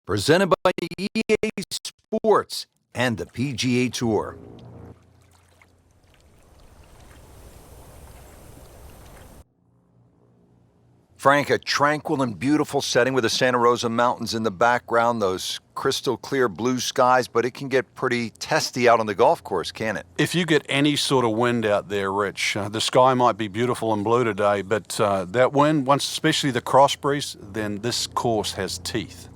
Presented by EA Sports and the PGA Tour. Frank, a tranquil and beautiful setting with the Santa Rosa Mountains in the background, those crystal clear blue skies, but it can get pretty testy out on the golf course, can't it? If you get any sort of wind out there, Rich, the sky might be beautiful and blue today, but that wind, once especially the cross breeze, then this course has teeth.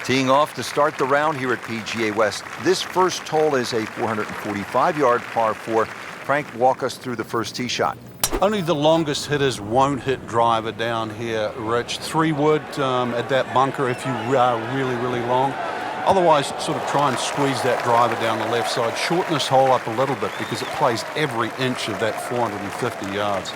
Teeing off to start the round here at PGA West. This first hole is a 445-yard par 4. Frank, walk us through the first tee shot. Only the longest hitters won't hit driver down here, Rich. 3 wood at that bunker if you are really, really long. Otherwise, sort of try and squeeze that driver down the left side. Shorten this hole up a little bit because it plays every inch of that 450 yards.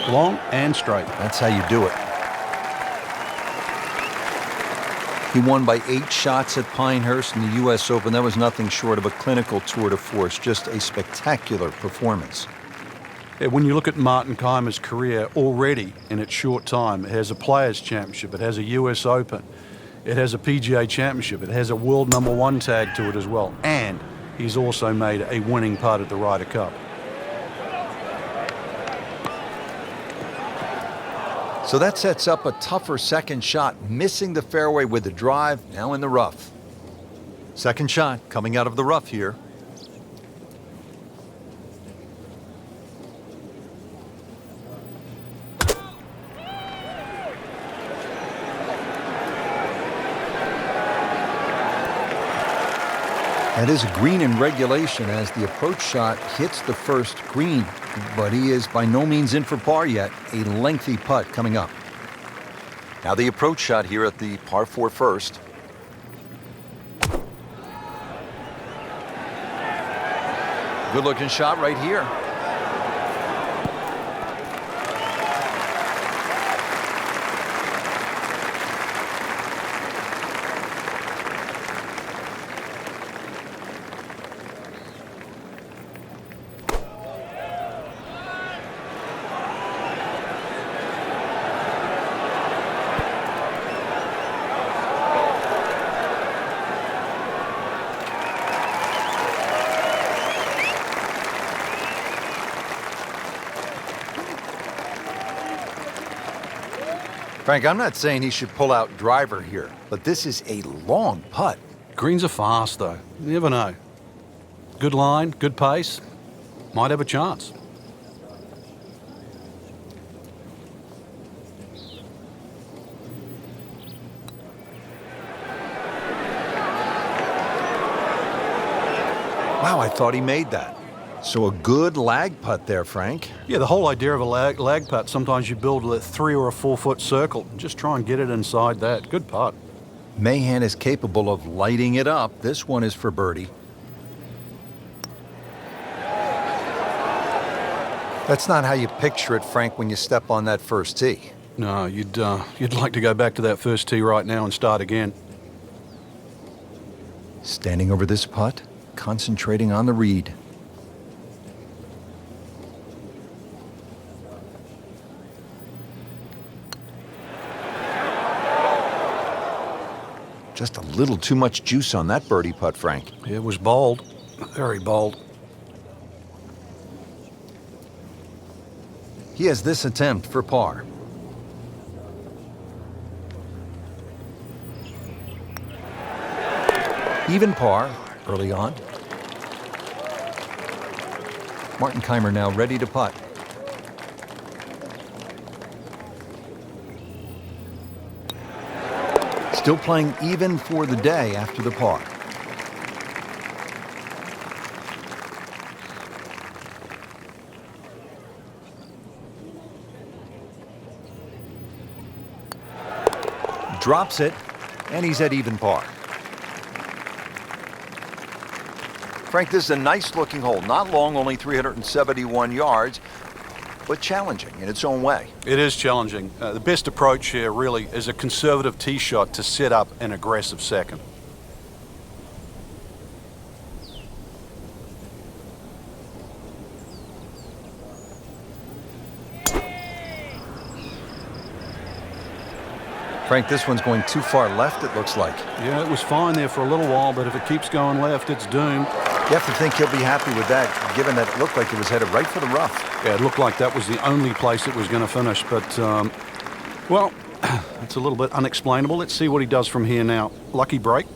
Long and straight. That's how you do it. He won by 8 shots at Pinehurst in the U.S. Open. That was nothing short of a clinical tour de force, just a spectacular performance. Yeah, when you look at Martin Kaymer's career already in its short time, it has a Players' Championship, it has a U.S. Open, it has a PGA Championship, it has a World #1 tag to it as well, and he's also made a winning putt at the Ryder Cup. So that sets up a tougher second shot, missing the fairway with the drive, now in the rough. Second shot coming out of the rough here. That is a green in regulation as the approach shot hits the first green, but he is by no means in for par yet. A lengthy putt coming up. Now the approach shot here at the par 4 first. Good looking shot right here. Frank, I'm not saying he should pull out driver here, but this is a long putt. Greens are fast, though. You never know. Good line, good pace. Might have a chance. Wow, I thought he made that. So a good lag putt there, Frank. Yeah, the whole idea of a lag putt, sometimes you build a 3 or a 4 foot circle and just try and get it inside that. Good putt. Mahan is capable of lighting it up. This one is for birdie. That's not how you picture it, Frank, when you step on that first tee. No, you'd like to go back to that first tee right now and start again. Standing over this putt, concentrating on the read. Just a little too much juice on that birdie putt, Frank. It was bold, very bold. He has this attempt for par. Even par early on. Martin Kaymer now ready to putt. Still playing even for the day after the par. drops it, and he's at even par. Frank, this is a nice-looking hole. Not long, only 371 yards, but challenging in its own way. It is challenging. The best approach here really is a conservative tee shot to set up an aggressive second. Frank, this one's going too far left, it looks like. Yeah, it was fine there for a little while, but if it keeps going left, it's doomed. You have to think he'll be happy with that, given that it looked like it was headed right for the rough. Yeah, it looked like that was the only place it was going to finish, but, well, it's a little bit unexplainable. Let's see what he does from here now. Lucky break.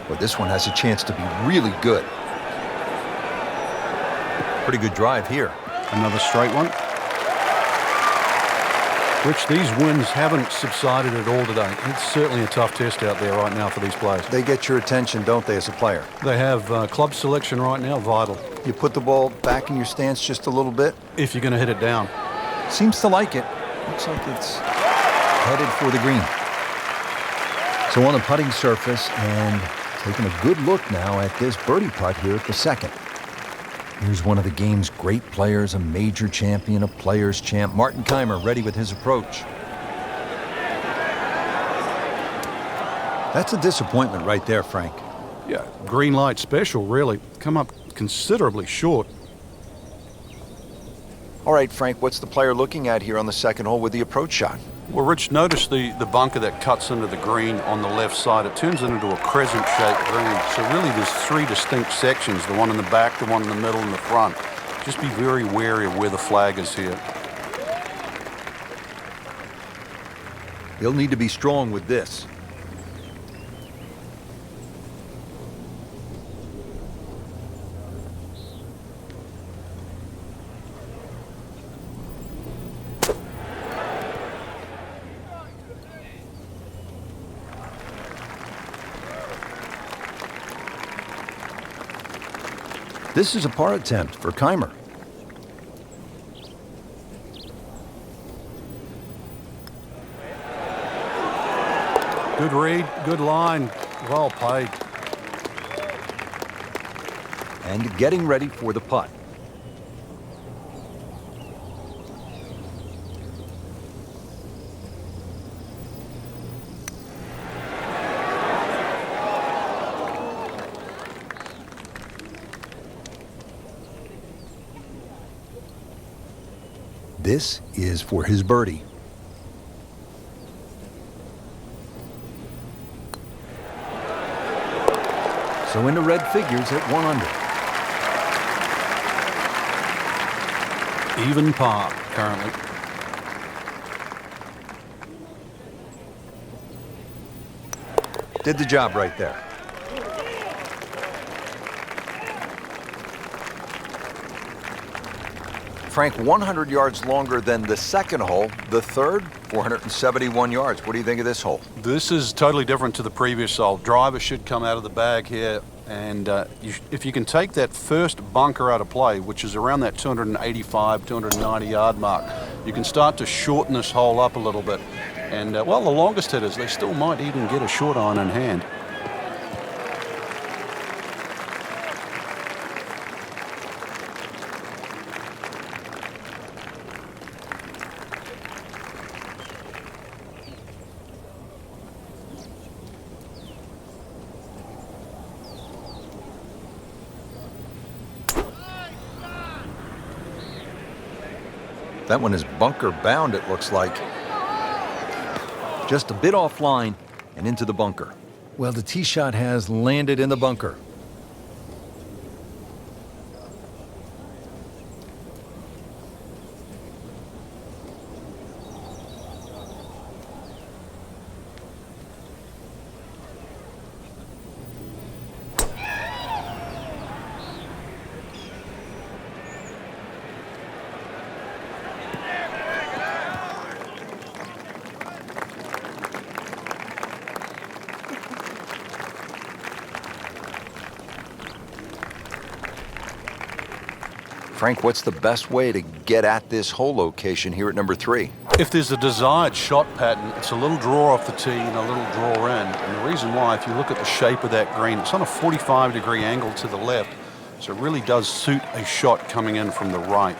But this one has a chance to be really good. Pretty good drive here. Another straight one. Rich, these winds haven't subsided at all today. It's certainly a tough test out there right now for these players. They get your attention, don't they, as a player? They have club selection right now vital. You put the ball back in your stance just a little bit. If you're going to hit it down. Seems to like it. Looks like it's headed for the green. So on the putting surface, and taking a good look now at this birdie putt here at the second. Here's one of the game's great players, a major champion, a players' champ, Martin Kaymer, ready with his approach. That's a disappointment right there, Frank. Yeah, green light special, really. Come up considerably short. All right, Frank, what's the player looking at here on the second hole with the approach shot? Well, Rich, notice the bunker that cuts into the green on the left side. It turns it into a crescent-shaped green. So really there's three distinct sections, the one in the back, the one in the middle, and the front. Just be very wary of where the flag is here. He'll need to be strong with this. This is a par attempt for Kaymer. Good read, good line, well played. And getting ready for the putt. This is for his birdie. So into red figures at 1 under. Even par currently. Did the job right there. Frank, 100 yards longer than the second hole. The third, 471 yards. What do you think of this hole? This is totally different to the previous hole. Driver should come out of the bag here, and if you can take that first bunker out of play, which is around that 285, 290 yard mark, you can start to shorten this hole up a little bit. And, well, the longest hitters, they still might even get a short iron in hand. That one is bunker bound, it looks like. Just a bit offline and into the bunker. Well, the tee shot has landed in the bunker. Frank, what's the best way to get at this hole location here at number 3? If there's a desired shot pattern, it's a little draw off the tee and a little draw in. And the reason why, if you look at the shape of that green, it's on a 45-degree angle to the left. So it really does suit a shot coming in from the right.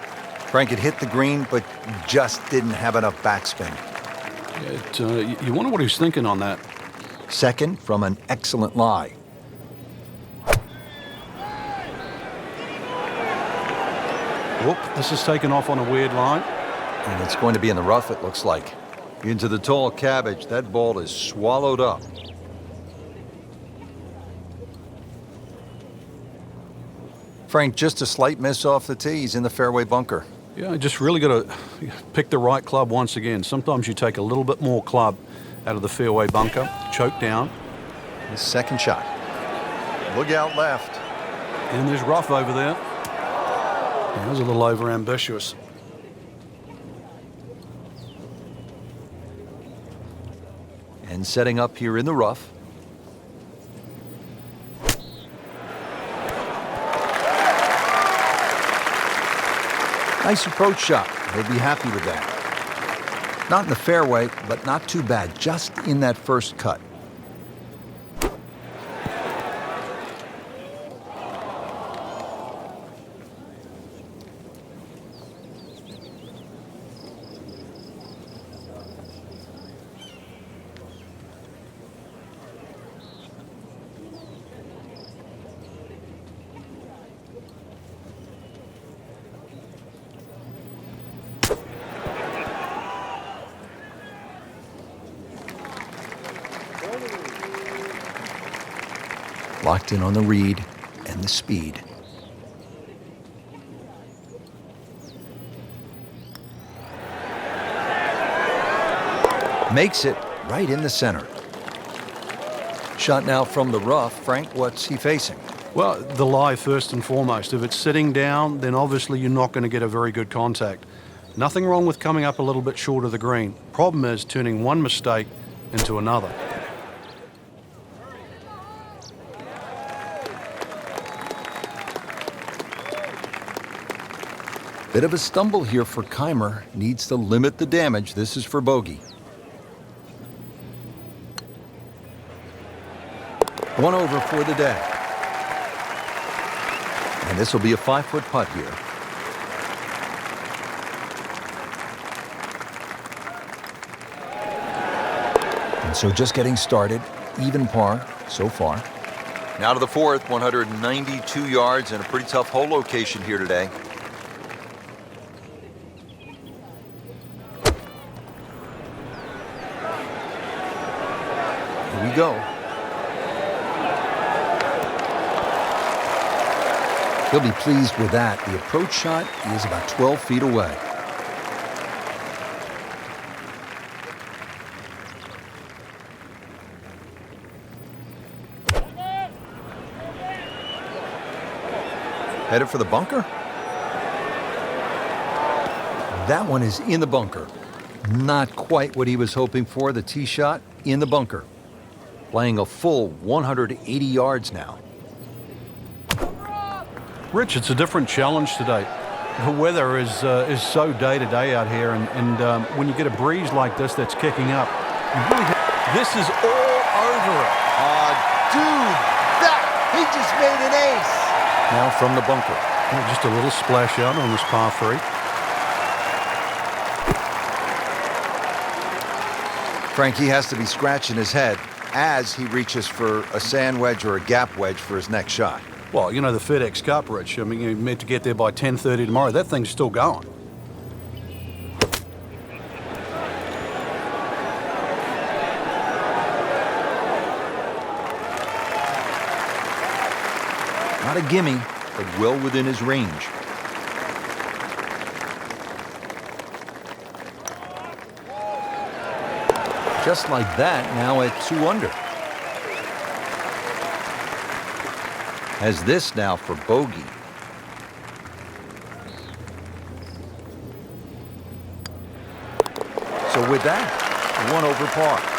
Frank, it hit the green, but just didn't have enough backspin. You wonder what he was thinking on that. Second from an excellent lie. Whoop, this is taken off on a weird line. And it's going to be in the rough, it looks like. Into the tall cabbage. That ball is swallowed up. Frank, just a slight miss off the tee. He's in the fairway bunker. Yeah, just really got to pick the right club once again. Sometimes you take a little bit more club out of the fairway bunker, choke down. His second shot. Look out left. And there's rough over there. That was a little over-ambitious. And setting up here in the rough. Nice approach shot. He'll be happy with that. Not in the fairway, but not too bad. Just in that first cut. Locked in on the read and the speed. Makes it right in the center. Shot now from the rough. Frank, what's he facing? Well, the lie first and foremost. If it's sitting down, then obviously you're not going to get a very good contact. Nothing wrong with coming up a little bit short of the green. Problem is turning one mistake into another. Bit of a stumble here for Kaymer. Needs to limit the damage. This is for bogey. One over for the day. And this will be a 5-foot putt here. And so just getting started. Even par so far. Now to the fourth, 192 yards and a pretty tough hole location here today. Here we go. He'll be pleased with that. The approach shot is about 12 feet away. Headed for the bunker? That one is in the bunker. Not quite what he was hoping for. The tee shot in the bunker. Playing a full 180 yards now. Rich, it's a different challenge today. The weather is so day-to-day out here, and when you get a breeze like this that's kicking up, this is all over it. Dude, he just made an ace. Now from the bunker. Yeah, just a little splash out on this par 3. Frankie has to be scratching his head as he reaches for a sand wedge or a gap wedge for his next shot. Well, you know, the FedEx Cup, Rich. I mean, you're meant to get there by 10:30 tomorrow. That thing's still going. Not a gimme, but well within his range. Just like that, now at 2 under. Has this now for bogey. So with that, 1 over par.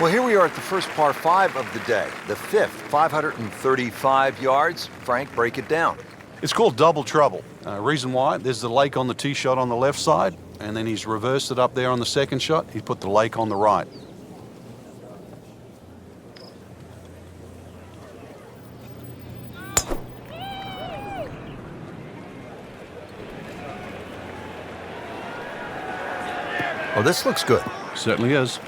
Well, here we are at the first par 5 of the day, the 5th, 535 yards. Frank, break it down. It's called double trouble. Reason why, there's the lake on the tee shot on the left side, and then he's reversed it up there on the second shot. He put the lake on the right. Oh, this looks good. Certainly is.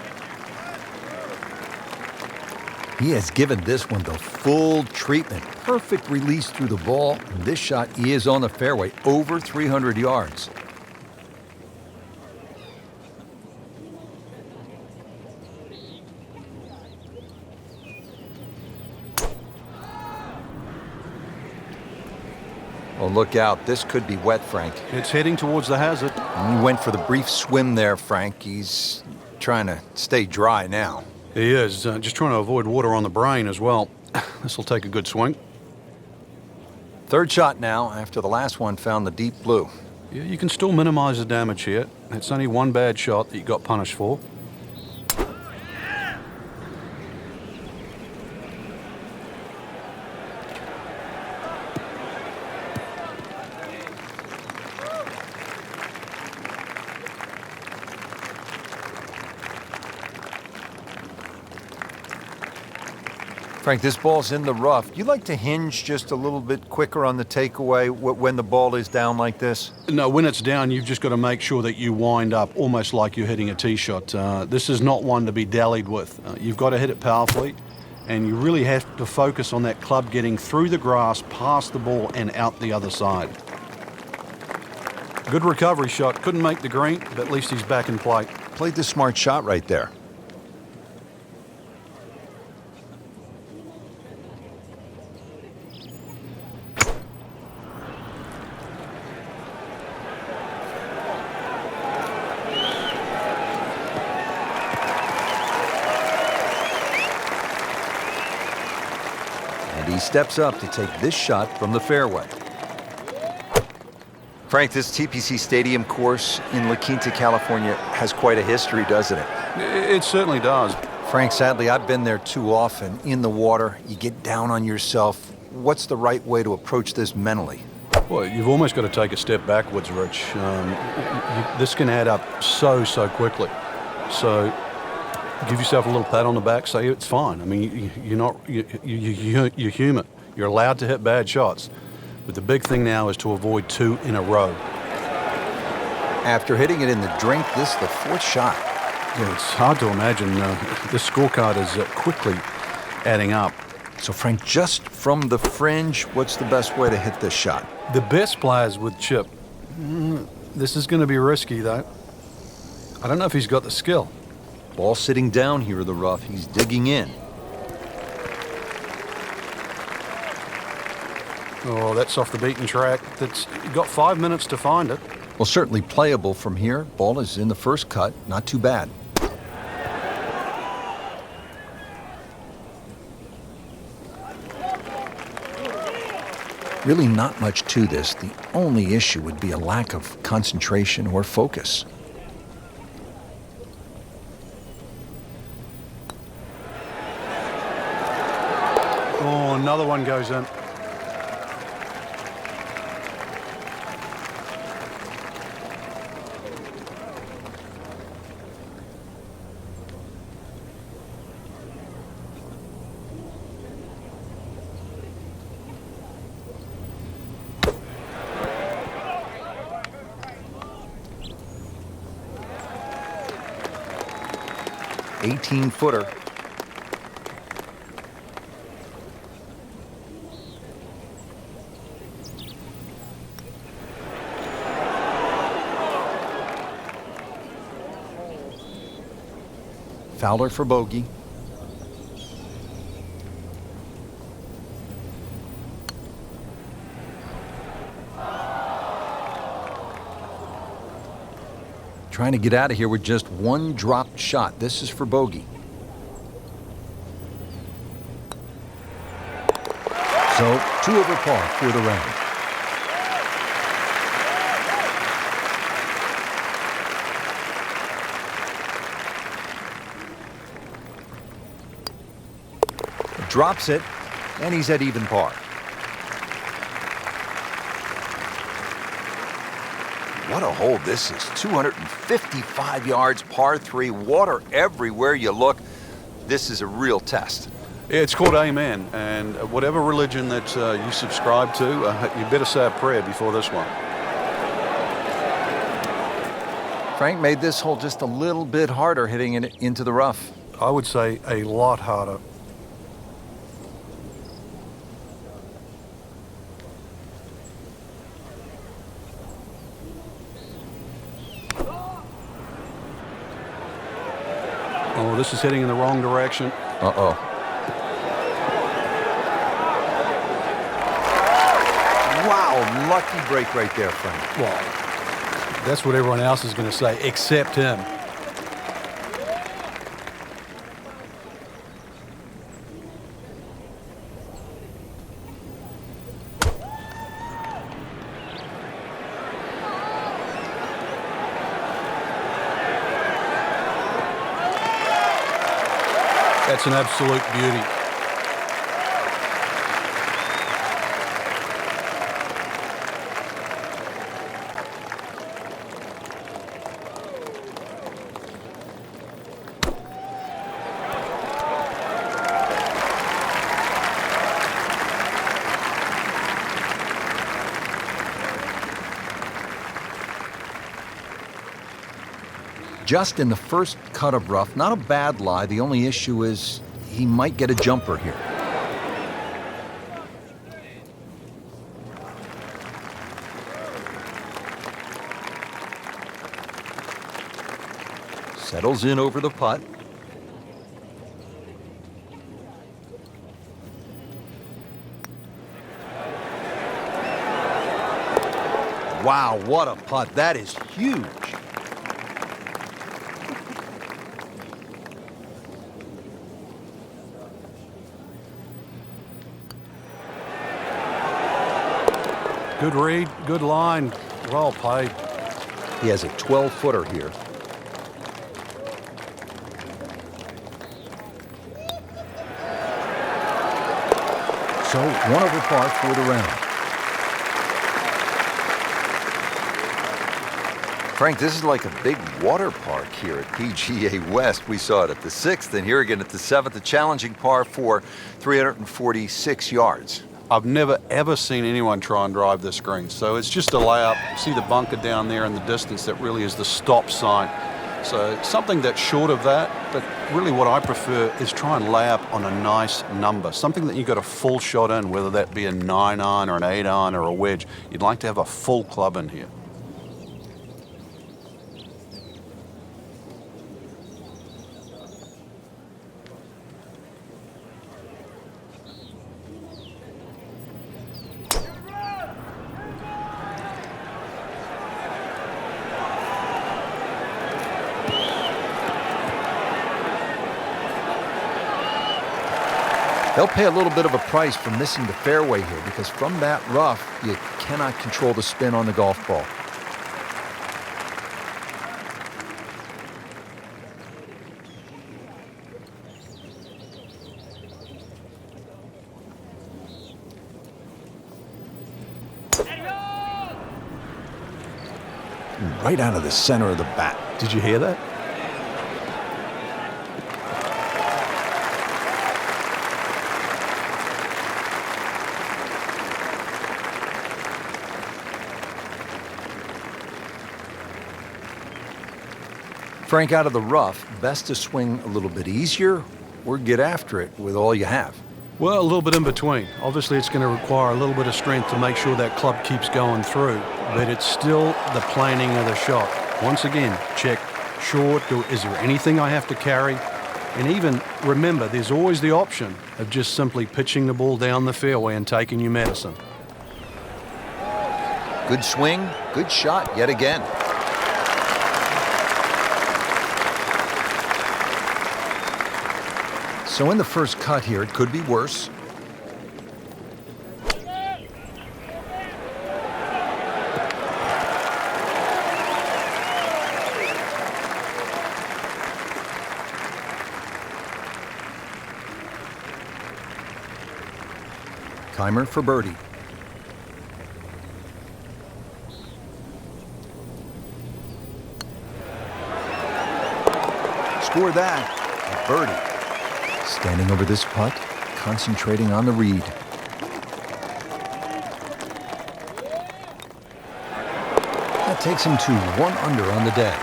He has given this one the full treatment. Perfect release through the ball. And this shot is on the fairway, over 300 yards. Oh, look out. This could be wet, Frank. It's heading towards the hazard. And he went for the brief swim there, Frank. He's trying to stay dry now. He is, just trying to avoid water on the brain as well. This will take a good swing. Third shot now, after the last one found the deep blue. Yeah, you can still minimize the damage here. It's only one bad shot that you got punished for. Frank, this ball's in the rough. You like to hinge just a little bit quicker on the takeaway when the ball is down like this? No, when it's down, you've just got to make sure that you wind up almost like you're hitting a tee shot. This is not one to be dallied with. You've got to hit it powerfully, and you really have to focus on that club getting through the grass, past the ball, and out the other side. Good recovery shot. Couldn't make the green, but at least he's back in play. Played the smart shot right there. He steps up to take this shot from the fairway. Frank, this TPC Stadium course in La Quinta, California has quite a history, doesn't it? It certainly does. Frank, sadly, I've been there too often. In the water, you get down on yourself. What's the right way to approach this mentally? Well, you've almost got to take a step backwards, Rich. This can add up so quickly. So give yourself a little pat on the back, say it's fine. I mean, you're human. You're allowed to hit bad shots. But the big thing now is to avoid 2 in a row. After hitting it in the drink, this is the 4th shot. Yeah, it's hard to imagine. This scorecard is quickly adding up. So, Frank, just from the fringe, what's the best way to hit this shot? The best players with chip. This is going to be risky, though. I don't know if he's got the skill. Ball sitting down here in the rough. He's digging in. Oh, that's off the beaten track. You've got 5 minutes to find it. Well, certainly playable from here. Ball is in the first cut. Not too bad. Really not much to this. The only issue would be a lack of concentration or focus. Oh, another one goes in. Footer. Fowler for bogey. Trying to get out of here with just one dropped shot. This is for bogey. So, 2 over par for the round. Drops it, and he's at even par. What a hole this is. 255 yards, par 3, water everywhere you look. This is a real test. It's called Amen, and whatever religion that you subscribe to, you better say a prayer before this one. Frank made this hole just a little bit harder hitting it into the rough. I would say a lot harder. Oh, this is heading in the wrong direction. Uh-oh. Wow, lucky break right there, Frank. Well, that's what everyone else is going to say, except him. That's an absolute beauty. Just in the first cut of rough, not a bad lie. The only issue is he might get a jumper here. Settles in over the putt. Wow, what a putt. That is huge. Good read, good line, well played. He has a 12-footer here. So 1 over par for the round. Frank, this is like a big water park here at PGA West. We saw it at the 6th, and here again at the 7th, a challenging par 4, 346 yards. I've never, ever seen anyone try and drive this green. So it's just a layup. See the bunker down there in the distance? That really is the stop sign. So something that's short of that, but really what I prefer is try and lay up on a nice number. Something that you got a full shot in, whether that be a 9-iron or an 8-iron or a wedge. You'd like to have a full club in here. They'll pay a little bit of a price for missing the fairway here because from that rough, you cannot control the spin on the golf ball. Right out of the center of the bat. Did you hear that? Frank, out of the rough, best to swing a little bit easier or get after it with all you have? Well, a little bit in between. Obviously, it's going to require a little bit of strength to make sure that club keeps going through, but it's still the planning of the shot. Once again, check short. Is there anything I have to carry? And even remember, there's always the option of just simply pitching the ball down the fairway and taking your medicine. Good swing, good shot yet again. So in the first cut here, it could be worse. Kaymer for birdie. Score that. A birdie. Standing over this putt, concentrating on the read. That takes him to 1 under on the day.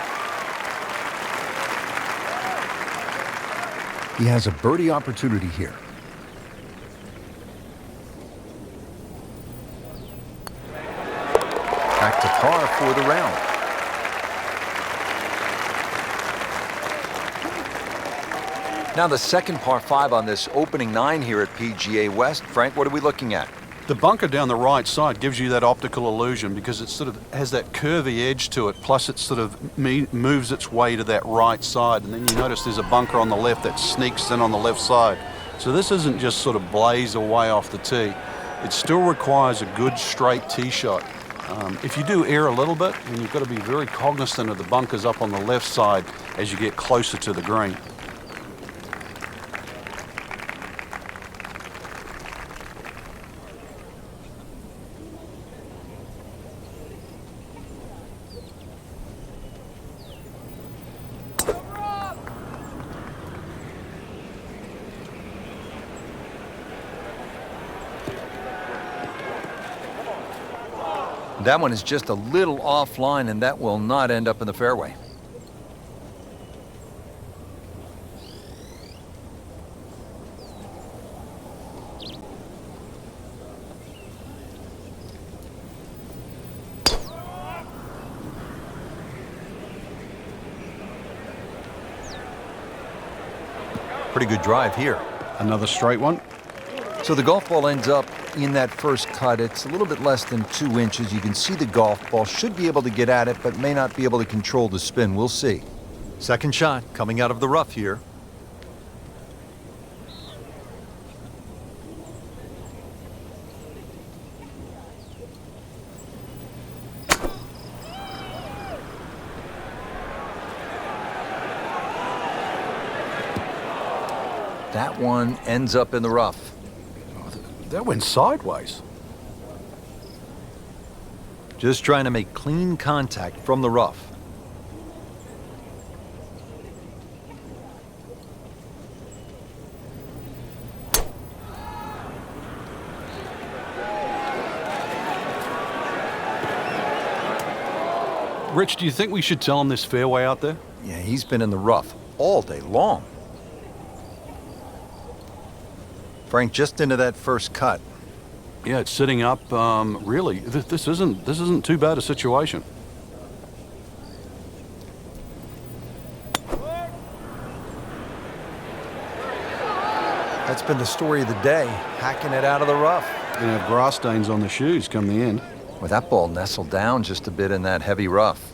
He has a birdie opportunity here. Back to par for the round. Now the second par 5 on this opening 9 here at PGA West. Frank, what are we looking at? The bunker down the right side gives you that optical illusion because it sort of has that curvy edge to it, plus it sort of moves its way to that right side, and then you notice there's a bunker on the left that sneaks in on the left side. So this isn't just sort of blaze away off the tee. It still requires a good straight tee shot. If you do err a little bit, then you've got to be very cognizant of the bunkers up on the left side as you get closer to the green. That one is just a little offline, and that will not end up in the fairway. Pretty good drive here. Another straight one. So the golf ball ends up in that first cut. It's a little bit less than 2 inches. You can see the golf ball. Should be able to get at it, but may not be able to control the spin. We'll see. Second shot coming out of the rough here. That one ends up in the rough. That went sideways. Just trying to make clean contact from the rough. Rich, do you think we should tell him this fairway out there? Yeah, he's been in the rough all day long. Frank, just into that first cut. Yeah, it's sitting up. Really, this isn't too bad a situation. That's been the story of the day, hacking it out of the rough. Gonna have grass stains on the shoes come the end. With that ball nestled down just a bit in that heavy rough.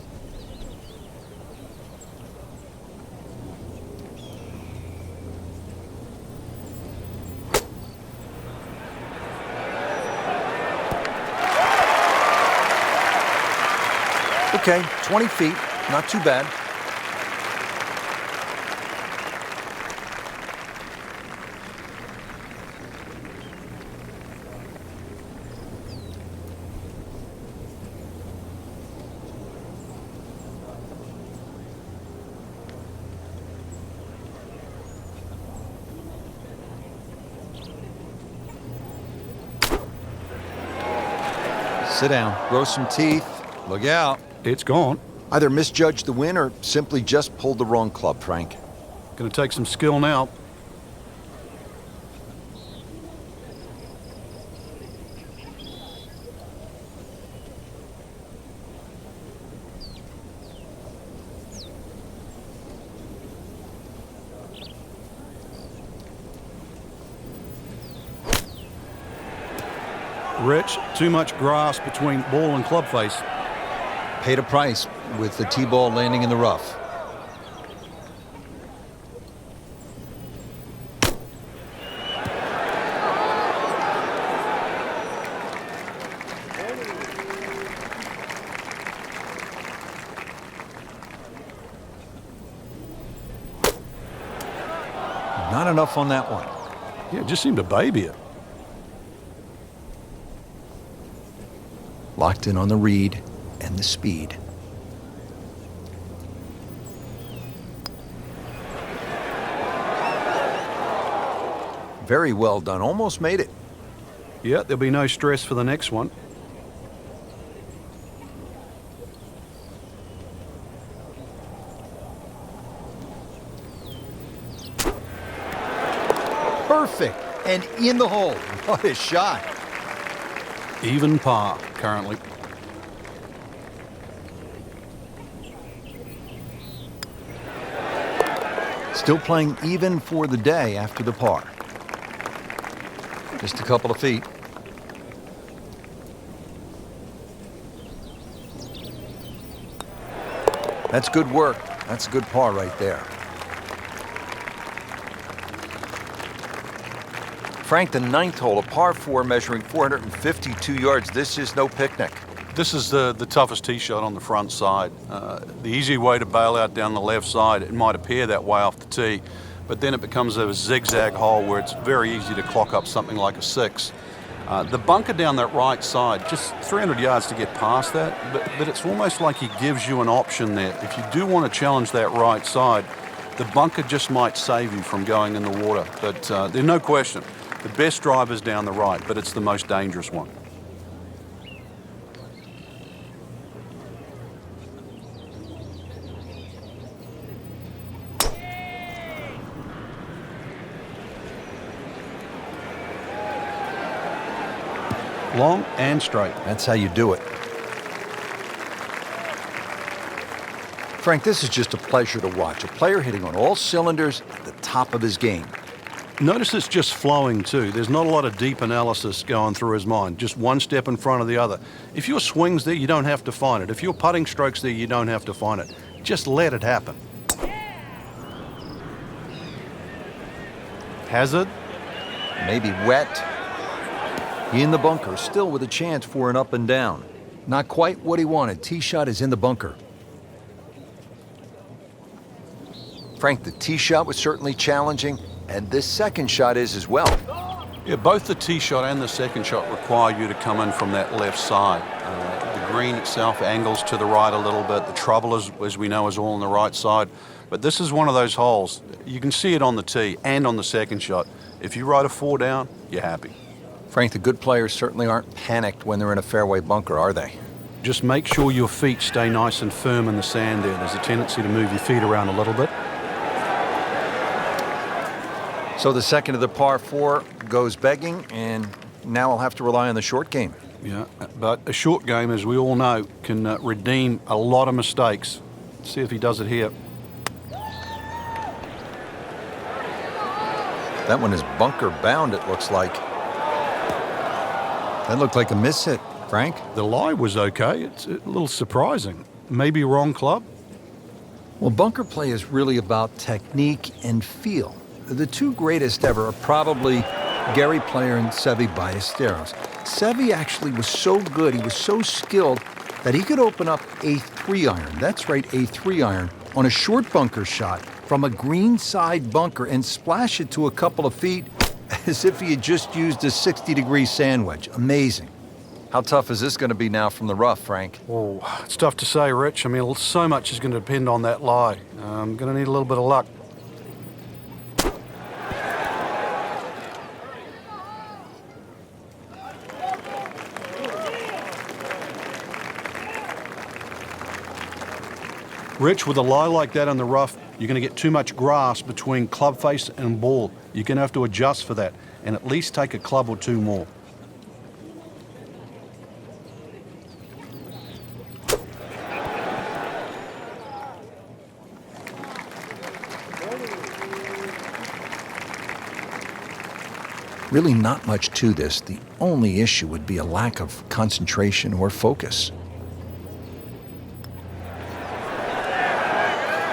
Okay, 20 feet, not too bad. Sit down, grow some teeth, look out. It's gone. Either misjudged the win or simply just pulled the wrong club, Frank. Gonna take some skill now. Rich, too much grass between ball and club face. Paid a price with the tee ball landing in the rough. Not enough on that one. Yeah, just seemed to baby it. Locked in on the read and the speed. Very well done. Almost made it. Yeah, there'll be no stress for the next one. Perfect. And in the hole. What a shot. Even par currently. Still playing even for the day after the par. Just a couple of feet. That's good work. That's a good par right there. Frank, the ninth hole, a par 4 measuring 452 yards. This is no picnic. This is the toughest tee shot on the front side. The easy way to bail out down the left side, it might appear that way off the tee, but then it becomes a zigzag hole where it's very easy to clock up something like a 6. The bunker down that right side, just 300 yards to get past that, but it's almost like he gives you an option there. If you do want to challenge that right side, the bunker just might save you from going in the water. But there's no question, the best drive is down the right, but it's the most dangerous one. Long and straight. That's how you do it. Frank, this is just a pleasure to watch. A player hitting on all cylinders at the top of his game. Notice it's just flowing too. There's not a lot of deep analysis going through his mind. Just one step in front of the other. If your swing's there, you don't have to find it. If your putting stroke's there, you don't have to find it. Just let it happen. Hazard. Maybe wet. In the bunker, still with a chance for an up and down. Not quite what he wanted. Tee shot is in the bunker. Frank, the tee shot was certainly challenging, and this second shot is as well. Yeah, both the tee shot and the second shot require you to come in from that left side. The green itself angles to the right a little bit. The trouble, as we know, is all on the right side. But this is one of those holes. You can see it on the tee and on the second shot. If you ride a 4 down, you're happy. Frank, the good players certainly aren't panicked when they're in a fairway bunker, are they? Just make sure your feet stay nice and firm in the sand there. There's a tendency to move your feet around a little bit. So the second of the par 4 goes begging, and now I'll have to rely on the short game. Yeah, but a short game, as we all know, can redeem a lot of mistakes. Let's see if he does it here. That one is bunker bound, it looks like. That looked like a miss hit, Frank. The lie was okay. It's a little surprising. Maybe wrong club? Well, bunker play is really about technique and feel. The two greatest ever are probably Gary Player and Seve Ballesteros. Seve actually was so good, he was so skilled, that he could open up a 3-iron, that's right, a 3-iron, on a short bunker shot from a greenside bunker and splash it to a couple of feet as if he had just used a 60-degree sand wedge. Amazing. How tough is this going to be now from the rough, Frank? Oh, it's tough to say, Rich. I mean, so much is going to depend on that lie. I'm going to need a little bit of luck. Rich, with a lie like that on the rough, you're going to get too much grass between club face and ball. You're going to have to adjust for that and at least take a club or two more. Really not much to this. The only issue would be a lack of concentration or focus.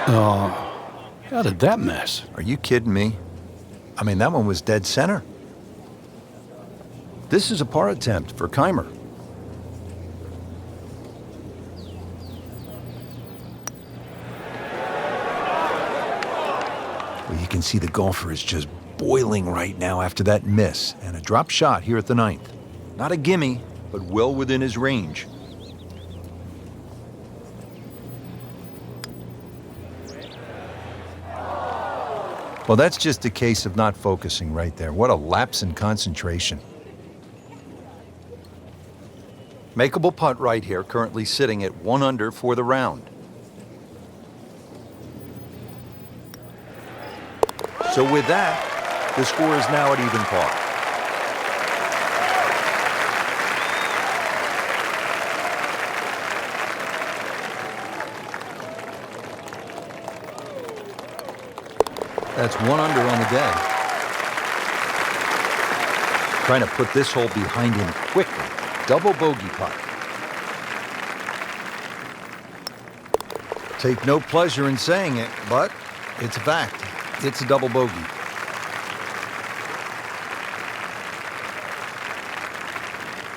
How did that miss? Are you kidding me? I mean, that one was dead center. This is a par attempt for Kaymer. you can see the golfer is just boiling right now after that miss and a drop shot here at the 9th. Not a gimme, but well within his range. Well, that's just a case of not focusing right there. What a lapse in concentration. Makeable putt right here, currently sitting at 1 under for the round. So with that, the score is now at even par. That's 1 under on the day. Trying to put this hole behind him quickly. Double bogey putt. Take no pleasure in saying it, but it's a fact. It's a double bogey.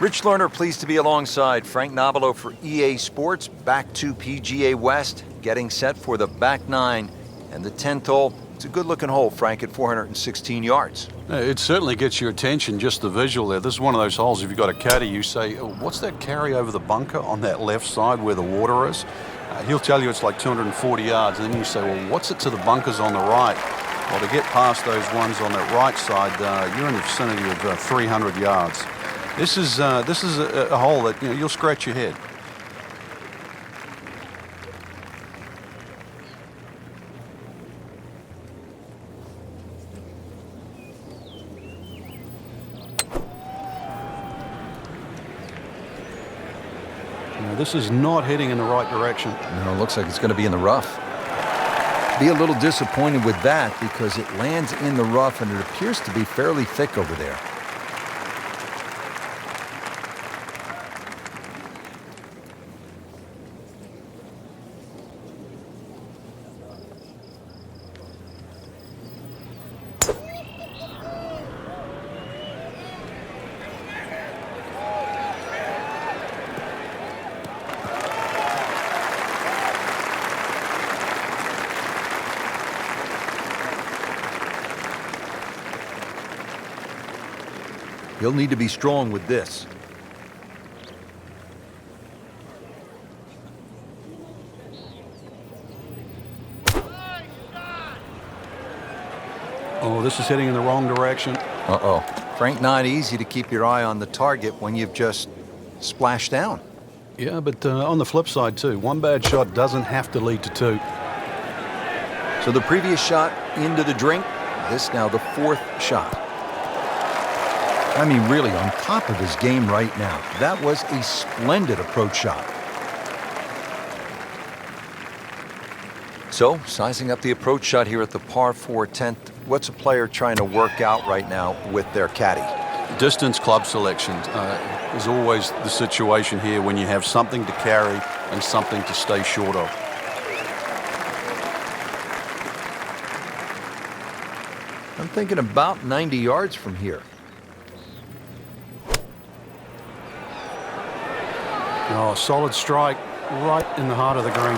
Rich Lerner pleased to be alongside Frank Nobilo for EA Sports. Back to PGA West, getting set for the back 9 and the 10th hole. It's a good-looking hole, Frank, at 416 yards. It certainly gets your attention, just the visual there. This is one of those holes, if you've got a caddy, you say, oh, what's that carry over the bunker on that left side where the water is? He'll tell you it's like 240 yards, and then you say, well, what's it to the bunkers on the right? Well, to get past those ones on that right side, you're in the vicinity of 300 yards. This is a hole that you'll scratch your head. This is not heading in the right direction. No, it looks like it's going to be in the rough. Be a little disappointed with that because it lands in the rough and it appears to be fairly thick over there. He'll need to be strong with this. Oh, this is heading in the wrong direction. Uh-oh. Frank, not easy to keep your eye on the target when you've just splashed down. Yeah, but on the flip side, too, one bad shot doesn't have to lead to 2. So the previous shot into the drink, this now the 4th shot. I mean, really on top of his game right now. That was a splendid approach shot. So, sizing up the approach shot here at the par 4 10th, what's a player trying to work out right now with their caddy? Distance club selection is always the situation here when you have something to carry and something to stay short of. I'm thinking about 90 yards from here. Oh, solid strike right in the heart of the green.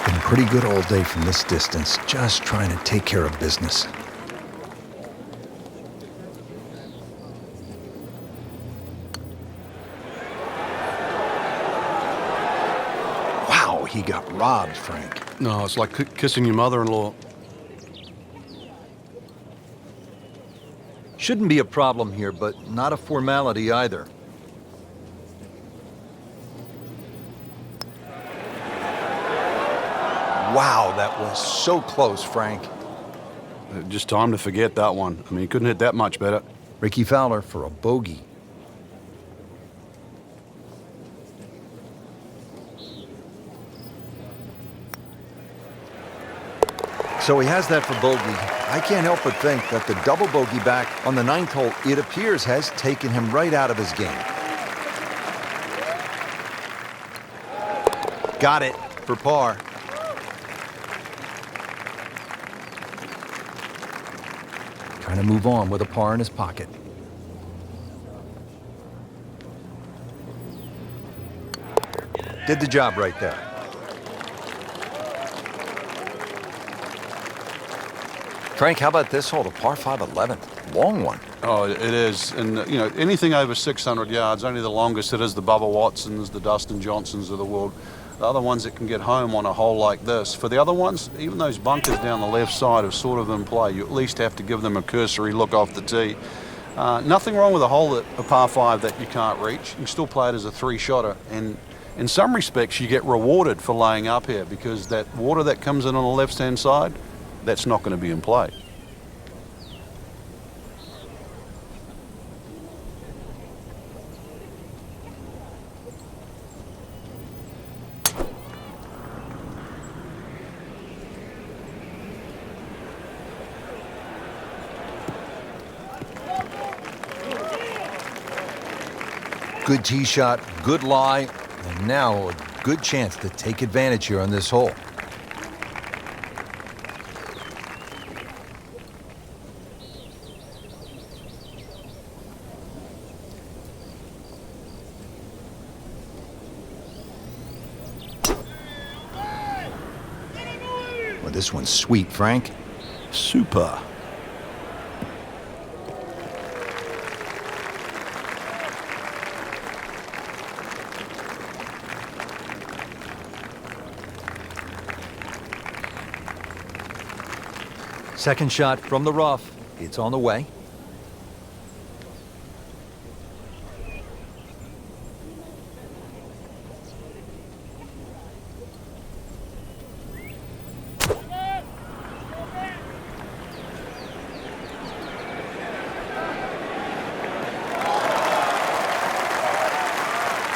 Been pretty good all day from this distance, just trying to take care of business. Wow, he got robbed, Frank. No, it's like kissing your mother-in-law. Shouldn't be a problem here, but not a formality either. Wow, that was so close, Frank. Just time to forget that one. I mean, he couldn't hit that much better. Ricky Fowler for a bogey. So he has that for bogey. I can't help but think that the double bogey back on the 9th hole, it appears, has taken him right out of his game. Got it for par. Trying to move on with a par in his pocket. Did the job right there. Frank, how about this hole, the par 5 11th? Long one. Oh, it is. And, anything over 600 yards, only the longest it is the Bubba Watsons, the Dustin Johnsons of the world. The other ones that can get home on a hole like this. For the other ones, even those bunkers down the left side are sort of in play. You at least have to give them a cursory look off the tee. Nothing wrong with a hole, a par 5 that you can't reach. You can still play it as a 3-shotter. And in some respects, you get rewarded for laying up here because that water that comes in on the left-hand side, that's not going to be in play. Good tee shot, good lie, and now a good chance to take advantage here on this hole. Well, this one's sweet, Frank. Super. Second shot from the rough. It's on the way.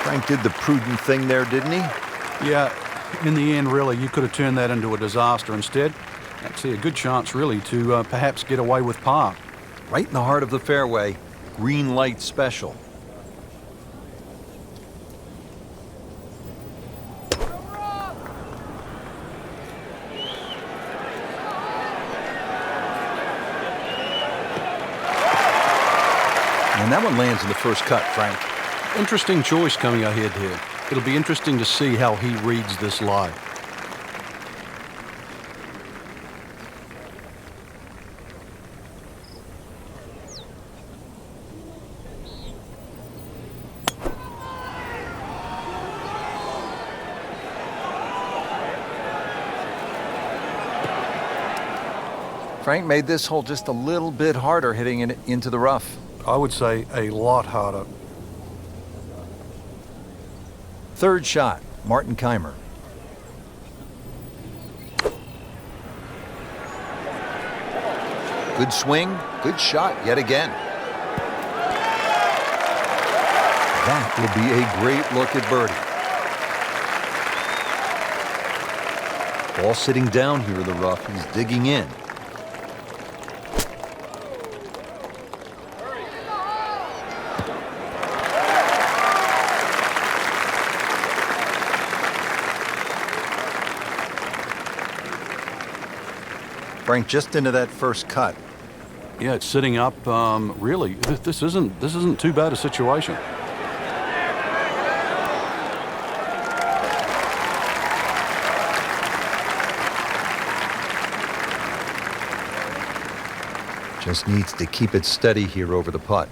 Frank did the prudent thing there, didn't he? Yeah, in the end, really, you could have turned that into a disaster instead. Actually, a good chance, really, to perhaps get away with par. Right in the heart of the fairway. Green light special. And that one lands in the first cut, Frank. Interesting choice coming ahead here. It'll be interesting to see how he reads this lie. Frank made this hole just a little bit harder hitting it into the rough. I would say a lot harder. Third shot, Martin Kaymer. Good swing, good shot yet again. That will be a great look at birdie. Ball sitting down here in the rough. He's digging in. Frank just into that first cut. Yeah, it's sitting up. Really, this isn't too bad a situation. Just needs to keep it steady here over the putt.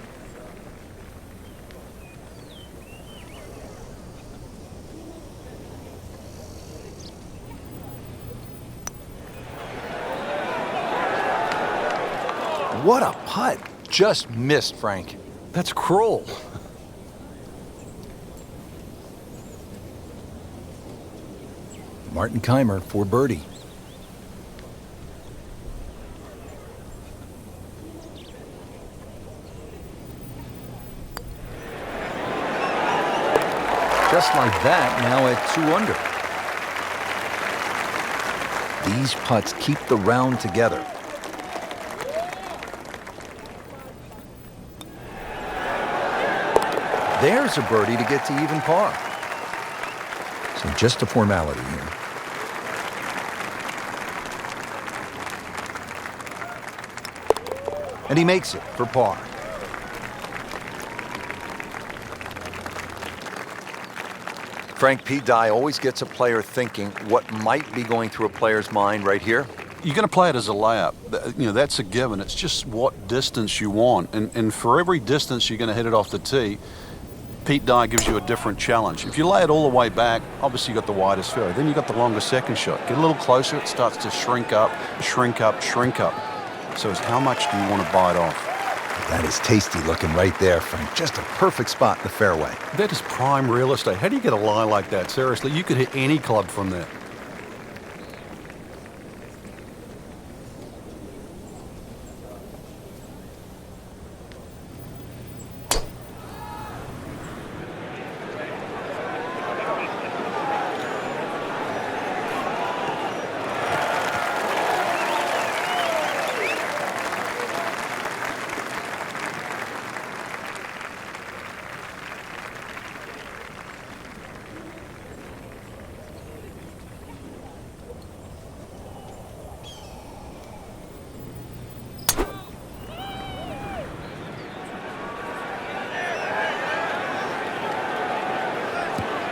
What a putt. Just missed, Frank. That's cruel. Martin Kaymer for birdie. Just like that, now at 2 under. These putts keep the round together. There's a birdie to get to even par. So just a formality here. And he makes it for par. Frank, P. Dye always gets a player thinking what might be going through a player's mind right here. You're going to play it as a layup. You know, that's a given. It's just what distance you want. And for every distance you're going to hit it off the tee, Pete Dye gives you a different challenge. If you lay it all the way back, obviously you've got the widest fairway. Then you've got the longer second shot. Get a little closer, it starts to shrink up, shrink up, shrink up. So it's how much do you want to bite off? That is tasty looking right there, Frank. Just a perfect spot in the fairway. That is prime real estate. How do you get a lie like that? Seriously, you could hit any club from there.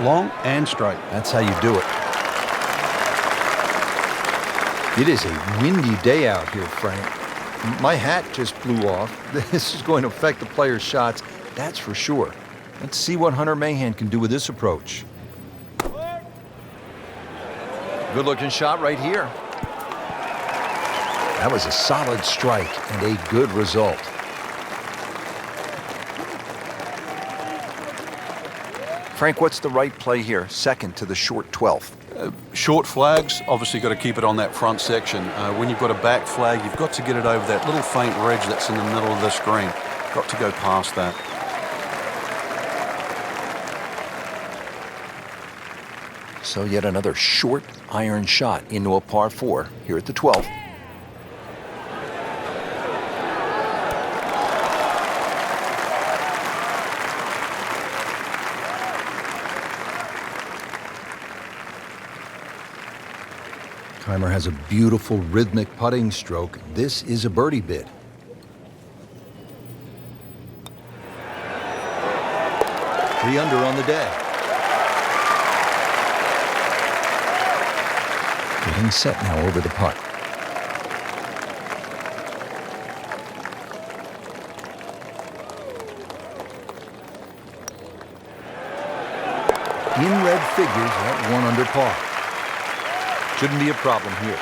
Long and straight. That's how you do it. It is a windy day out here, Frank. My hat just blew off. This is going to affect the players' shots, that's for sure. Let's see what Hunter Mahan can do with this approach. Good-looking shot right here. That was a solid strike and a good result. Frank, what's the right play here? Second to the short 12th. Short flags, obviously got to keep it on that front section. When you've got a back flag, you've got to get it over that little faint ridge that's in the middle of the screen. Got to go past that. So yet another short iron shot into a par 4 here at the 12th. Kaymer has a beautiful rhythmic putting stroke. This is a birdie bid. Three under on the day. Getting set now over the putt. In red figures at 1 under par. Shouldn't be a problem here.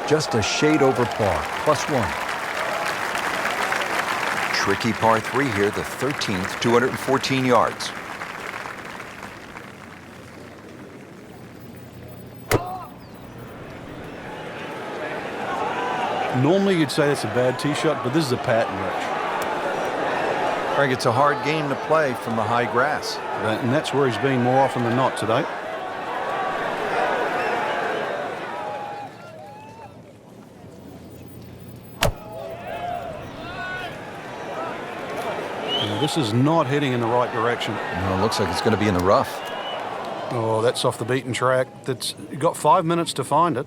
Just a shade over par, +1. Tricky par 3 here, the 13th, 214 yards. Normally you'd say that's a bad tee shot, but this is a pattern, Rich. Frank, it's a hard game to play from the high grass. And that's where he's been more often than not today. And this is not heading in the right direction. No, it looks like it's going to be in the rough. Oh, that's off the beaten track. That's got 5 minutes to find it.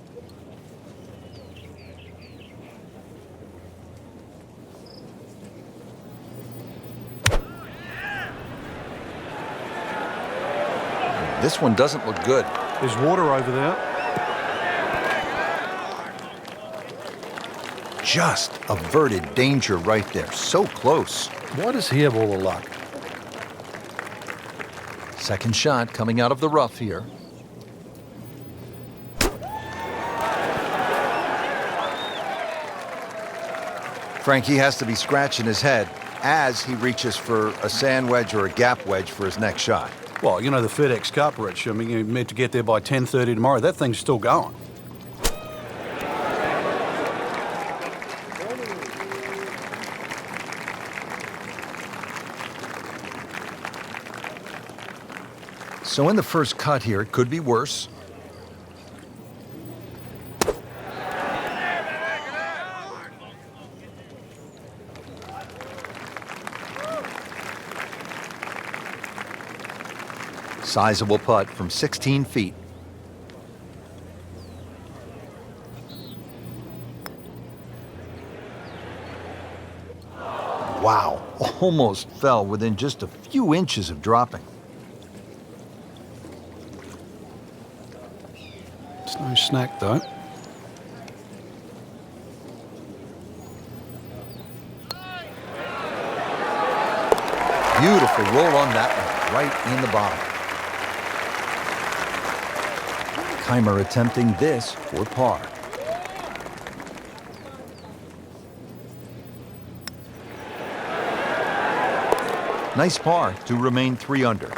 This one doesn't look good. There's water over there. Just averted danger right there. So close. Why does he have all the luck? Second shot coming out of the rough here. Frank, he has to be scratching his head as he reaches for a sand wedge or a gap wedge for his next shot. Well, you know, the FedEx Cup, Rich. I mean, you're meant to get there by 10:30 tomorrow. That thing's still going. So in the first cut here, it could be worse. Sizable putt from 16 feet. Wow, almost fell within just a few inches of dropping. It's no snack, though. Beautiful roll on that one, right in the bottom. Kaymer attempting this for par. Nice par to remain 3 under.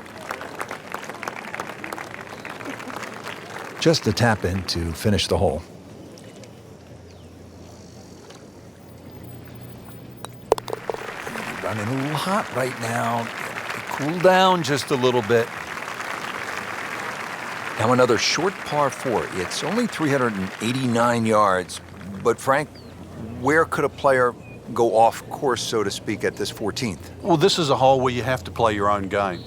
Just a tap in to finish the hole. Running a little hot right now. Cool down just a little bit. Now another short par 4. It's only 389 yards. But Frank, where could a player go off course, so to speak, at this 14th? Well, this is a hole where you have to play your own game.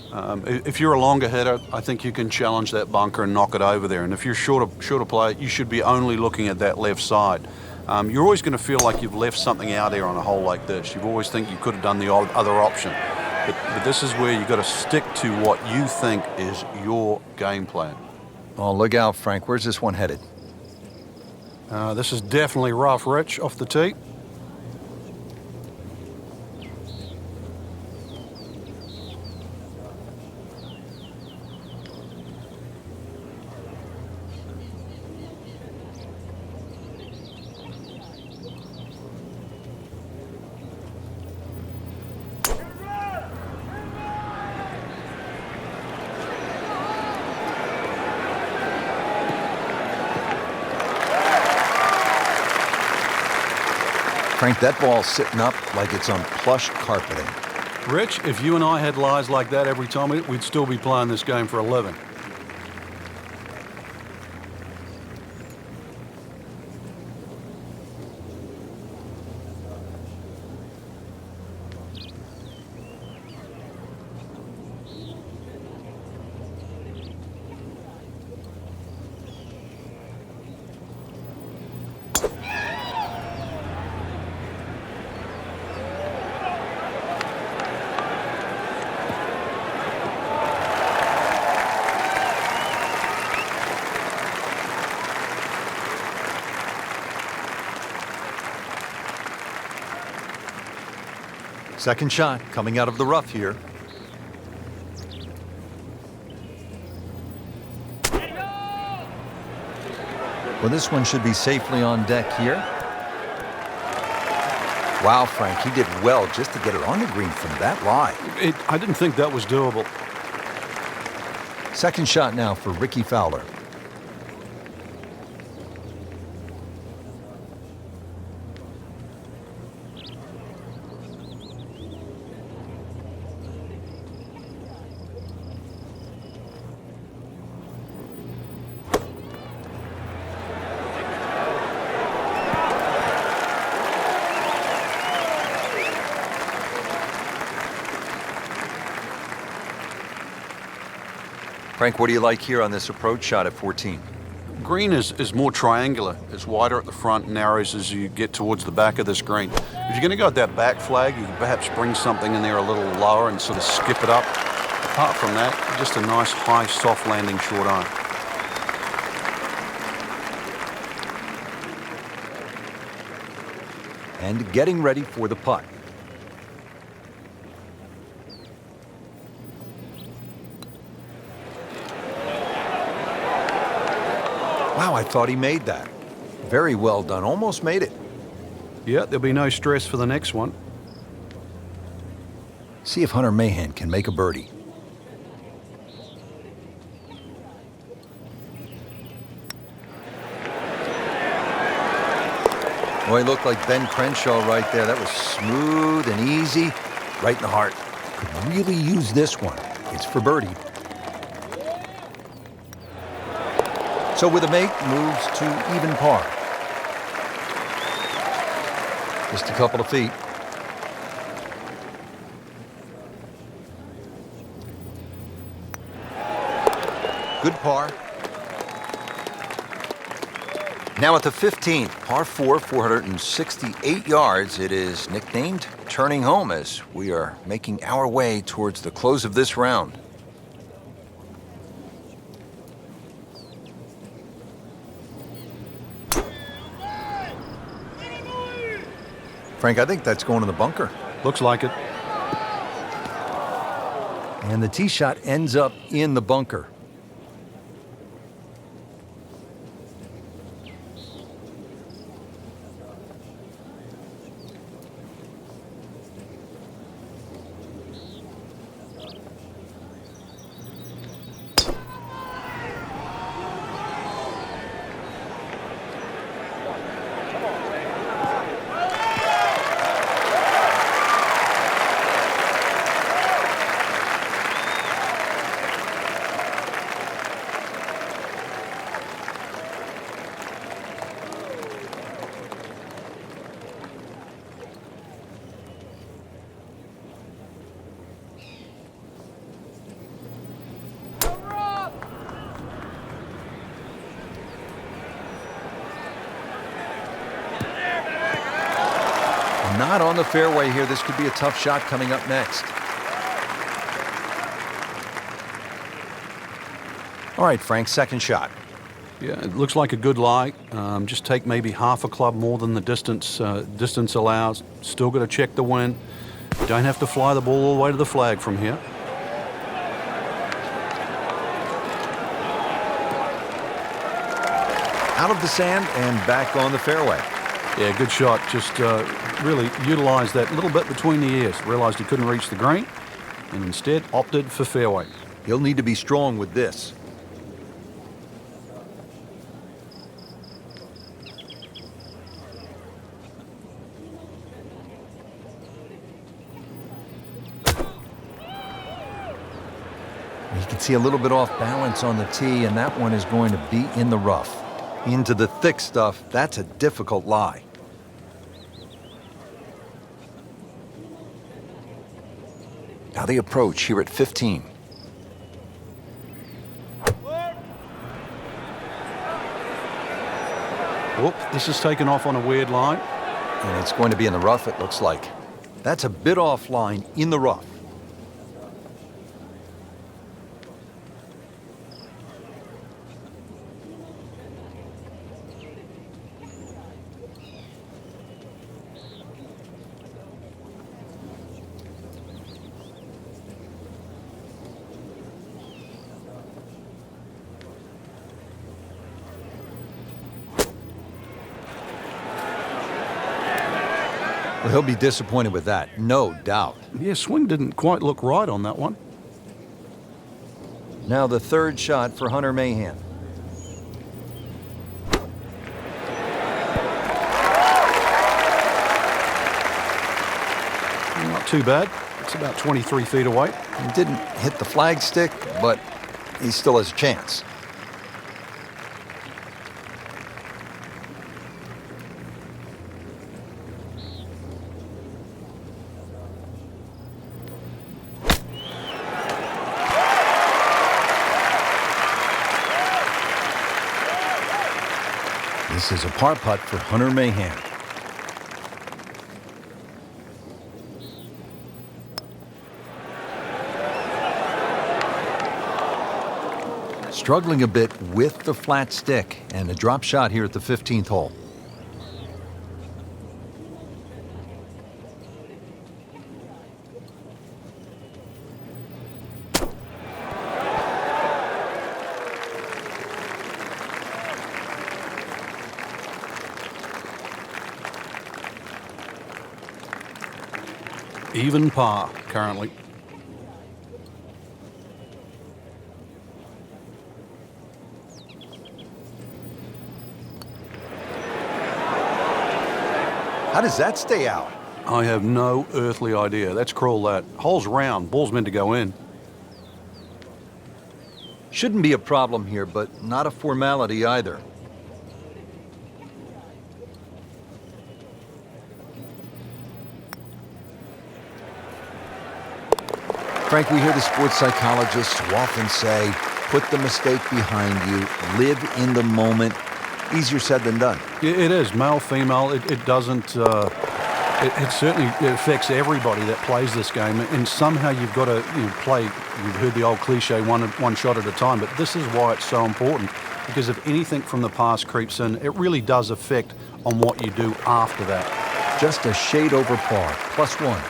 If you're a longer hitter, I think you can challenge that bunker and knock it over there. And if you're shorter player, you should be only looking at that left side. You're always going to feel like you've left something out there on a hole like this. You always think you could have done the other option. But this is where you've got to stick to what you think is your game plan. Oh, look out, Frank. Where's this one headed? This is definitely rough, Rich, off the tee. Frank, that ball's sitting up like it's on plush carpeting. Rich, if you and I had lies like that every time, we'd still be playing this game for a living. Second shot coming out of the rough here. Well, this one should be safely on deck here. Wow, Frank, he did well just to get it on the green from that lie. I didn't think that was doable. Second shot now for Ricky Fowler. Frank, what do you like here on this approach shot at 14? Green is more triangular. It's wider at the front, narrows as you get towards the back of this green. If you're going to go at that back flag, you can perhaps bring something in there a little lower and sort of skip it up. Apart from that, just a nice, high, soft landing short iron. And getting ready for the putt. Wow, I thought he made that. Very well done. Almost made it. Yeah, there'll be no stress for the next one. See if Hunter Mahan can make a birdie. Oh, he looked like Ben Crenshaw right there. That was smooth and easy, right in the heart. Could really use this one. It's for birdie. So with a make, moves to even par. Just a couple of feet. Good par. Now at the 15th, par 4, 468 yards. It is nicknamed Turning Home as we are making our way towards the close of this round. Frank, I think that's going in the bunker. Looks like it. And the tee shot ends up in the bunker. Not on the fairway here. This could be a tough shot coming up next. All right, Frank, second shot. Yeah, it looks like a good lie. Just take maybe half a club more than the distance allows. Still got to check the wind. Don't have to fly the ball all the way to the flag from here. Out of the sand and back on the fairway. Yeah, good shot. Just really utilized that little bit between the ears. Realized he couldn't reach the green and instead opted for fairway. He'll need to be strong with this. You can see a little bit off balance on the tee, and that one is going to be in the rough. Into the thick stuff, that's a difficult lie. Now the approach here at 15. Whoop, this is taken off on a weird line. And it's going to be in the rough, it looks like. That's a bit offline in the rough. Well, he'll be disappointed with that, no doubt. Yeah, swing didn't quite look right on that one. Now the third shot for Hunter Mahan. Not too bad. It's about 23 feet away. He didn't hit the flagstick, but he still has a chance. This is a par putt for Hunter Mahan. Struggling a bit with the flat stick and a drop shot here at the 15th hole. Even par currently. How does that stay out? I have no earthly idea. Let's crawl that. Hole's round. Ball's meant to go in. Shouldn't be a problem here, but not a formality either. Frank, we hear the sports psychologists often say, put the mistake behind you, live in the moment. Easier said than done. It is. Male, female, it doesn't... It certainly affects everybody that plays this game, and somehow you've got to play. You've heard the old cliche, one shot at a time, but this is why it's so important, because if anything from the past creeps in, it really does affect on what you do after that. Just a shade over par, +1.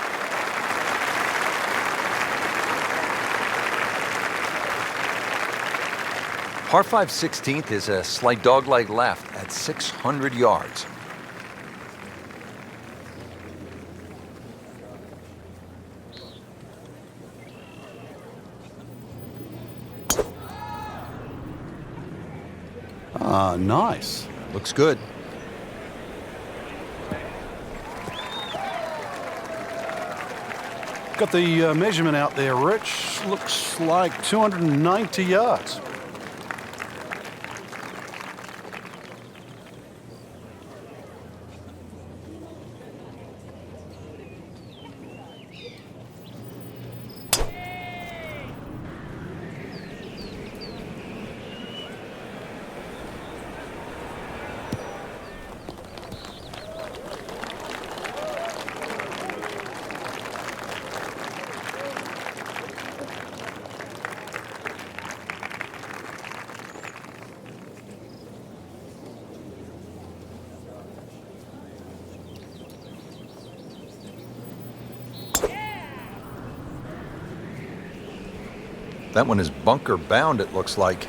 Par 5 16th is a slight dogleg left at 600 yards. Nice. Looks good. Got the measurement out there, Rich. Looks like 290 yards. That one is bunker bound, it looks like.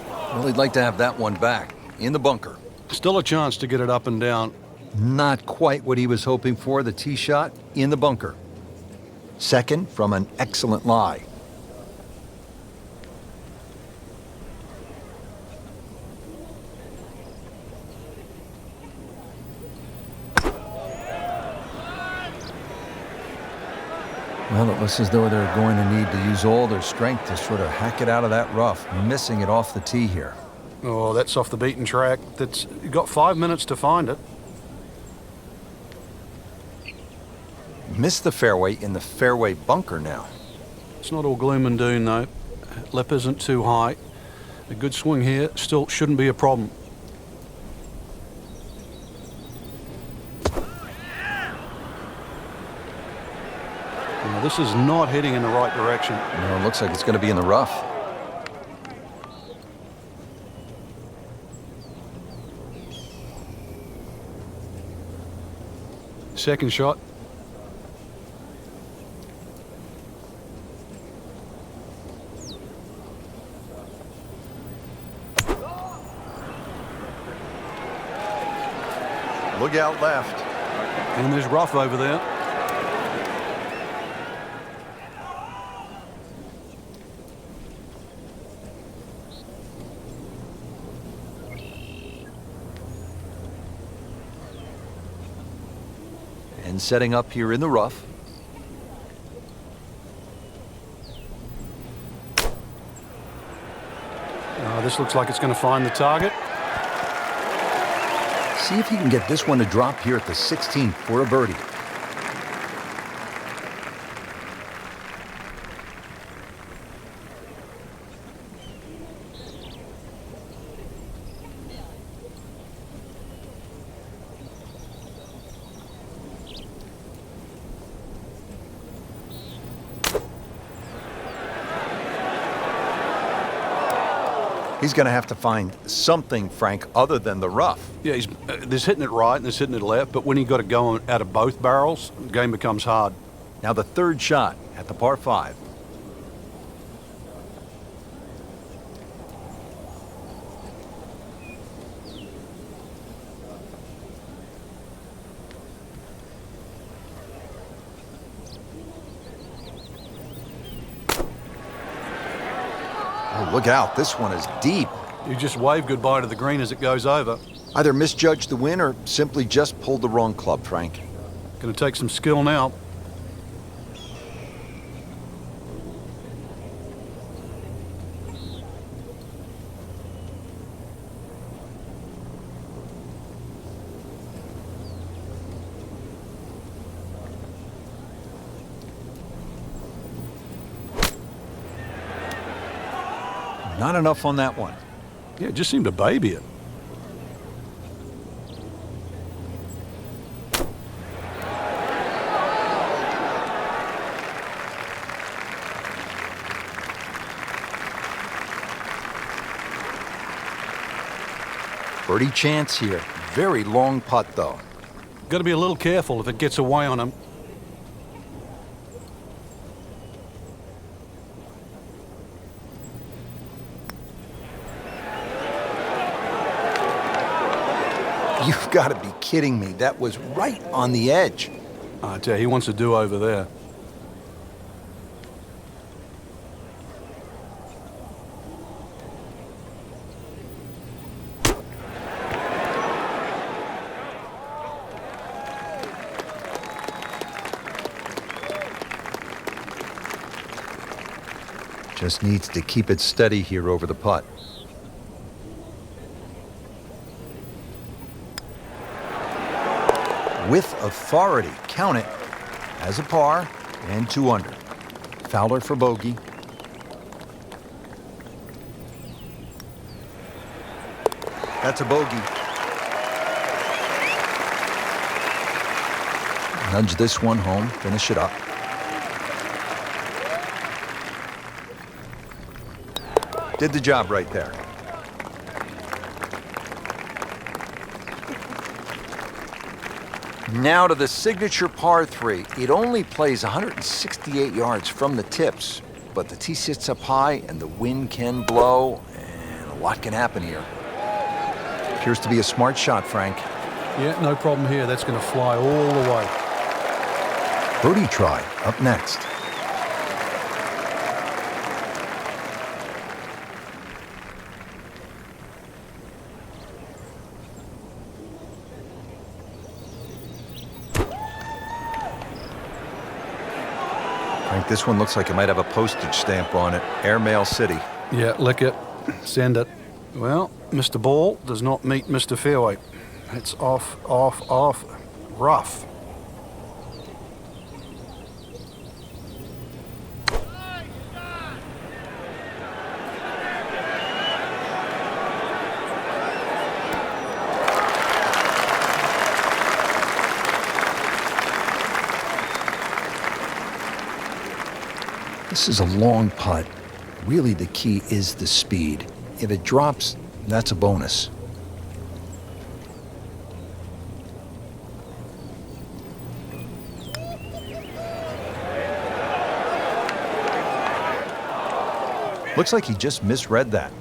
Well, he'd like to have that one back in the bunker. Still a chance to get it up and down. Not quite what he was hoping for, the tee shot in the bunker. Second from an excellent lie. Well, it looks as though they're going to need to use all their strength to sort of hack it out of that rough, missing it off the tee here. Oh, that's off the beaten track. You've got 5 minutes to find it. Missed the fairway in the fairway bunker now. It's not all gloom and doom, though. Lip isn't too high. A good swing here still shouldn't be a problem. Now, this is not heading in the right direction. No, it looks like it's going to be in the rough. Second shot. Look out left. And there's rough over there. And setting up here in the rough. This looks like it's going to find the target. See if he can get this one to drop here at the 16th for a birdie. He's going to have to find something, Frank, other than the rough. Yeah, there's hitting it right and there's hitting it left, but when you've got to go out of both barrels, the game becomes hard. Now the third shot at the par 5. Oh, look out. This one is deep. You just wave goodbye to the green as it goes over. Either misjudged the win or simply just pulled the wrong club, Frank. Going to take some skill now. Not enough on that one. Yeah, just seemed to baby it. Birdie chance here. Very long putt, though. Got to be a little careful if it gets away on him. You've got to be kidding me. That was right on the edge. I tell you, he wants to do over there. Just needs to keep it steady here over the putt. With authority, count it as a par and 2 under. Fowler for bogey. That's a bogey. Nudge this one home, finish it up. Did the job right there. Now to the signature par 3. It only plays 168 yards from the tips, but the tee sits up high and the wind can blow, and a lot can happen here. Appears to be a smart shot, Frank. Yeah, no problem here. That's going to fly all the way. Birdie try up next. Frank, this one looks like it might have a postage stamp on it. Airmail City. Yeah, lick it. Send it. Well, Mr. Ball does not meet Mr. Fairway. It's off, off, off. Rough. This is a long putt. Really, the key is the speed. If it drops, that's a bonus. Looks like he just misread that.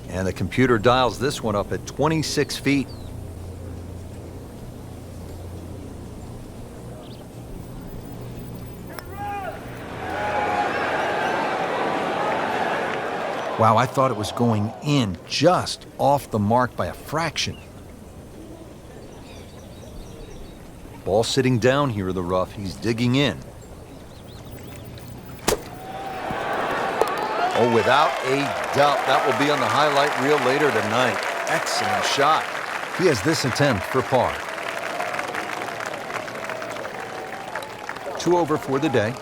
And the computer dials this one up at 26 feet. Wow, I thought it was going in, just off the mark by a fraction. Ball sitting down here in the rough. He's digging in. Oh, without a doubt, that will be on the highlight reel later tonight. Excellent shot. He has this attempt for par. 2 over for the day.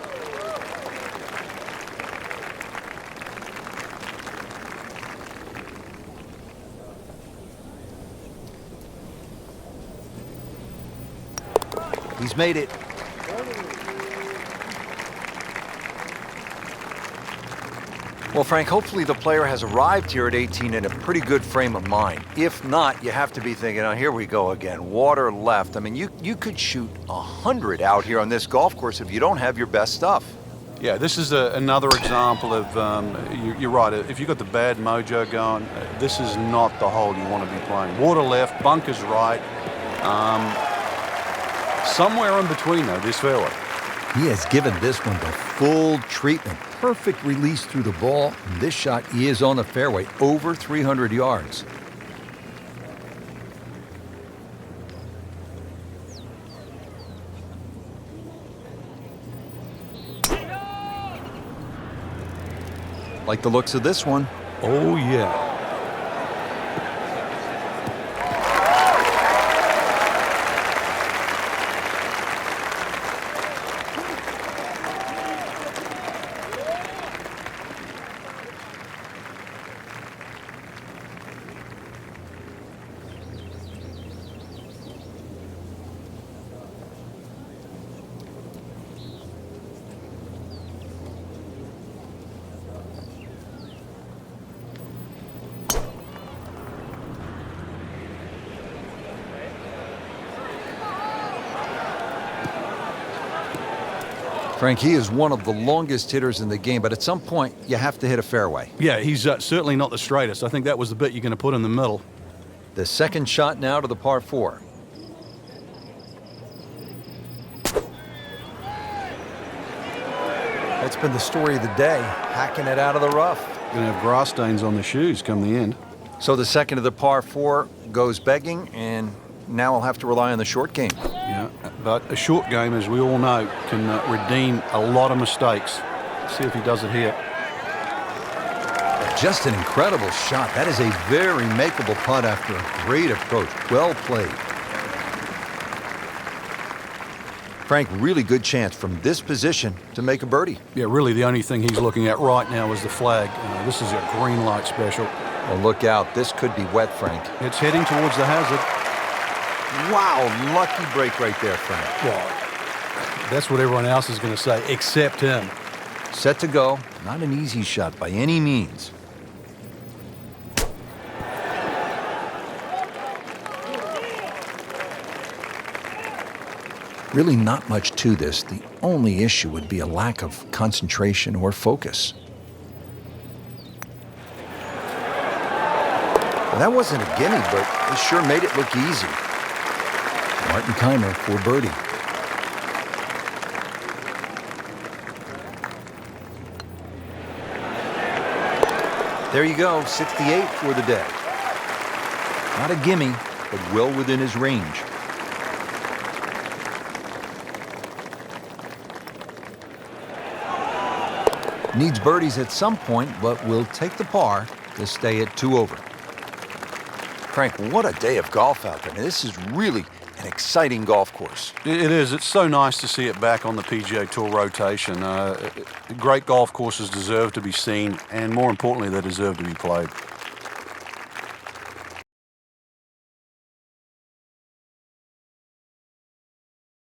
He's made it. Well, Frank, hopefully the player has arrived here at 18 in a pretty good frame of mind. If not, you have to be thinking, oh, here we go again, water left. I mean, you could shoot 100 out here on this golf course if you don't have your best stuff. Yeah, this is another example of, you're right, if you've got the bad mojo going, this is not the hole you want to be playing. Water left, bunkers right. Somewhere in between, though, this fairway. He has given this one the full treatment. Perfect release through the ball. And this shot is on the fairway, over 300 yards. Like the looks of this one. Oh, yeah. Frank, he is one of the longest hitters in the game, but at some point, you have to hit a fairway. Yeah, he's certainly not the straightest. I think that was the bit you're going to put in the middle. The second shot now to the par 4. That's been the story of the day, hacking it out of the rough. Going to have grass stains on the shoes come the end. So the second of the par 4 goes begging, and now I'll have to rely on the short game. Yeah, but a short game, as we all know, can redeem a lot of mistakes. See if he does it here. Just an incredible shot. That is a very makeable putt after a great approach. Well played. Frank, really good chance from this position to make a birdie. Yeah, really the only thing he's looking at right now is the flag. This is a green light special. Well, look out. This could be wet, Frank. It's heading towards the hazard. Wow, lucky break right there, Frank. Well, that's what everyone else is going to say, except him. Set to go. Not an easy shot by any means. Really not much to this. The only issue would be a lack of concentration or focus. Well, that wasn't a gimme, but it sure made it look easy. Martin Kaymer for birdie. There you go, 68 for the day. Not a gimme, but well within his range. Needs birdies at some point, but will take the par to stay at 2 over. Frank, what a day of golf out there. I mean, this is really an exciting golf course. It is. It's so nice to see it back on the PGA Tour rotation. Great golf courses deserve to be seen, and more importantly, they deserve to be played.